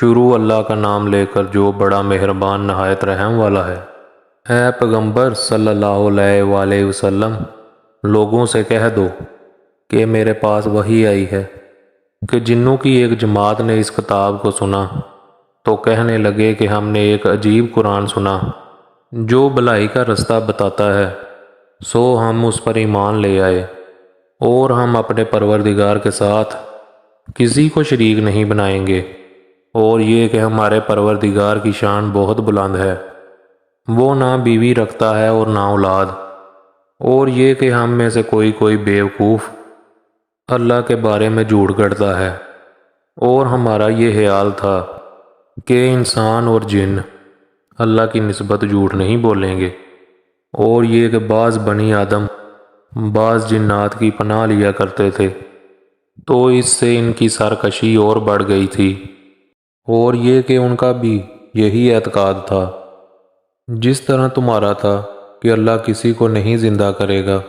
شروع اللہ کا نام لے کر جو بڑا مہربان نہایت رحم والا ہے۔ اے پیغمبر صلی اللہ علیہ وآلہ وسلم، لوگوں سے کہہ دو کہ میرے پاس وحی آئی ہے کہ جنوں کی ایک جماعت نے اس کتاب کو سنا تو کہنے لگے کہ ہم نے ایک عجیب قرآن سنا جو بھلائی کا رستہ بتاتا ہے، سو ہم اس پر ایمان لے آئے، اور ہم اپنے پروردگار کے ساتھ کسی کو شریک نہیں بنائیں گے، اور یہ کہ ہمارے پروردگار کی شان بہت بلند ہے، وہ نہ بیوی رکھتا ہے اور نہ اولاد، اور یہ کہ ہم میں سے کوئی بیوقوف اللہ کے بارے میں جھوٹ گڑتا ہے، اور ہمارا یہ خیال تھا کہ انسان اور جن اللہ کی نسبت جھوٹ نہیں بولیں گے، اور یہ کہ بعض بنی آدم بعض جنات کی پناہ لیا کرتے تھے، تو اس سے ان کی سرکشی اور بڑھ گئی تھی، اور یہ کہ ان کا بھی یہی اعتقاد تھا جس طرح تمہارا تھا کہ اللہ کسی کو نہیں زندہ کرے گا،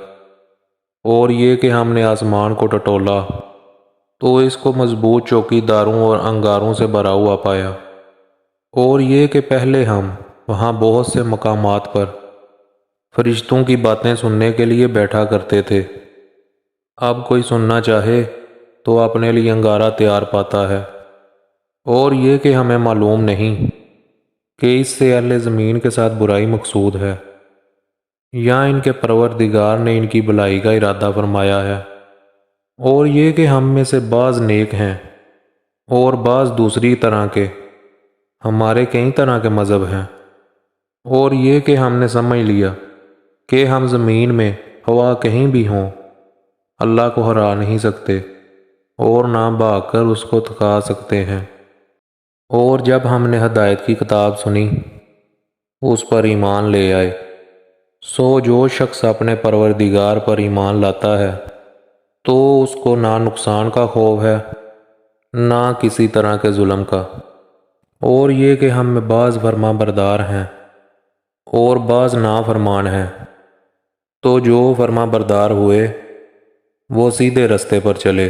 اور یہ کہ ہم نے آسمان کو ٹٹولا تو اس کو مضبوط چوکی داروں اور انگاروں سے بھرا ہوا پایا، اور یہ کہ پہلے ہم وہاں بہت سے مقامات پر فرشتوں کی باتیں سننے کے لیے بیٹھا کرتے تھے، اب کوئی سننا چاہے تو اپنے لیے انگارہ تیار پاتا ہے، اور یہ کہ ہمیں معلوم نہیں کہ اس سے اہل زمین کے ساتھ برائی مقصود ہے یا ان کے پروردگار نے ان کی بھلائی کا ارادہ فرمایا ہے، اور یہ کہ ہم میں سے بعض نیک ہیں اور بعض دوسری طرح کے، ہمارے کئی طرح کے مذہب ہیں، اور یہ کہ ہم نے سمجھ لیا کہ ہم زمین میں ہوا کہیں بھی ہوں اللہ کو ہرا نہیں سکتے اور نہ بھاگ کر اس کو تھکا سکتے ہیں، اور جب ہم نے ہدایت کی کتاب سنی اس پر ایمان لے آئے، سو جو شخص اپنے پروردگار پر ایمان لاتا ہے تو اس کو نہ نقصان کا خوف ہے نہ کسی طرح کے ظلم کا، اور یہ کہ ہم میں بعض فرما بردار ہیں اور بعض نافرمان ہیں، تو جو فرما بردار ہوئے وہ سیدھے رستے پر چلے،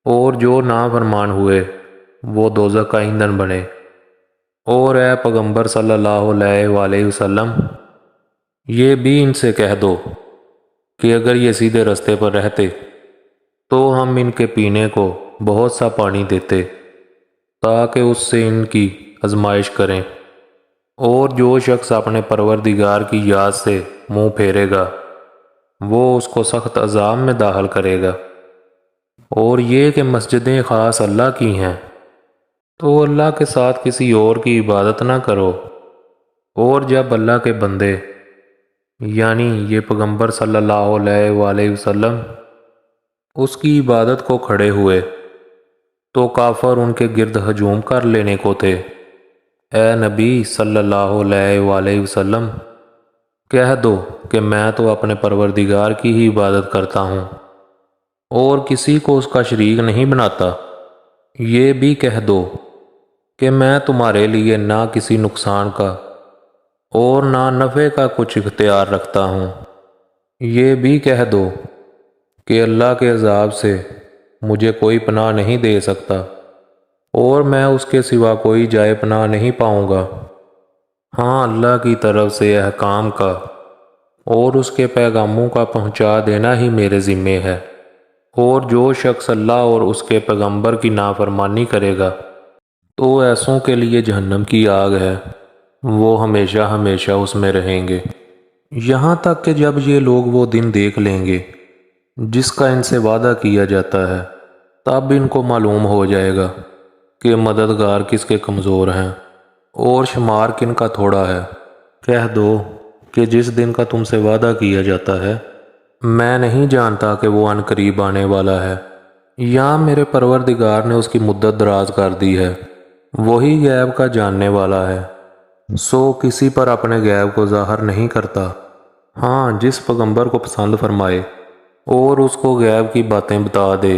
اور جو نافرمان ہوئے وہ دوزخ کا ایندھن بنے۔ اور اے پیغمبر صلی اللہ علیہ وآلہ وسلم، یہ بھی ان سے کہہ دو کہ اگر یہ سیدھے رستے پر رہتے تو ہم ان کے پینے کو بہت سا پانی دیتے تاکہ اس سے ان کی آزمائش کریں، اور جو شخص اپنے پروردگار کی یاد سے منہ پھیرے گا وہ اس کو سخت عذاب میں داخل کرے گا، اور یہ کہ مسجدیں خاص اللہ کی ہیں تو اللہ کے ساتھ کسی اور کی عبادت نہ کرو، اور جب اللہ کے بندے یعنی یہ پیغمبر صلی اللہ علیہ وآلہ وسلم اس کی عبادت کو کھڑے ہوئے تو کافر ان کے گرد ہجوم کر لینے کو تھے۔ اے نبی صلی اللہ علیہ وآلہ وسلم، کہہ دو کہ میں تو اپنے پروردگار کی ہی عبادت کرتا ہوں اور کسی کو اس کا شریک نہیں بناتا، یہ بھی کہہ دو کہ میں تمہارے لیے نہ کسی نقصان کا اور نہ نفع کا کچھ اختیار رکھتا ہوں، یہ بھی کہہ دو کہ اللہ کے عذاب سے مجھے کوئی پناہ نہیں دے سکتا اور میں اس کے سوا کوئی جائے پناہ نہیں پاؤں گا، ہاں اللہ کی طرف سے احکام کا اور اس کے پیغاموں کا پہنچا دینا ہی میرے ذمے ہے، اور جو شخص اللہ اور اس کے پیغمبر کی نافرمانی کرے گا تو ایسوں کے لیے جہنم کی آگ ہے، وہ ہمیشہ ہمیشہ اس میں رہیں گے، یہاں تک کہ جب یہ لوگ وہ دن دیکھ لیں گے جس کا ان سے وعدہ کیا جاتا ہے، تب ان کو معلوم ہو جائے گا کہ مددگار کس کے کمزور ہیں اور شمار کن کا تھوڑا ہے۔ کہہ دو کہ جس دن کا تم سے وعدہ کیا جاتا ہے میں نہیں جانتا کہ وہ عن قریب آنے والا ہے یا میرے پروردگار نے اس کی مدت دراز کر دی ہے، وہی غیب کا جاننے والا ہے، سو کسی پر اپنے غیب کو ظاہر نہیں کرتا، ہاں جس پیغمبر کو پسند فرمائے اور اس کو غیب کی باتیں بتا دے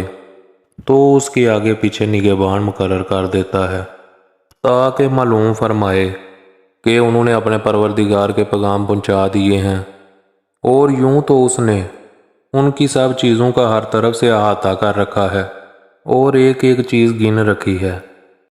تو اس کے آگے پیچھے نگہبان مقرر کر دیتا ہے تاکہ معلوم فرمائے کہ انہوں نے اپنے پروردگار کے پیغام پہنچا دیے ہیں، اور یوں تو اس نے ان کی سب چیزوں کا ہر طرف سے احاطہ کر رکھا ہے اور ایک ایک چیز گن رکھی ہے۔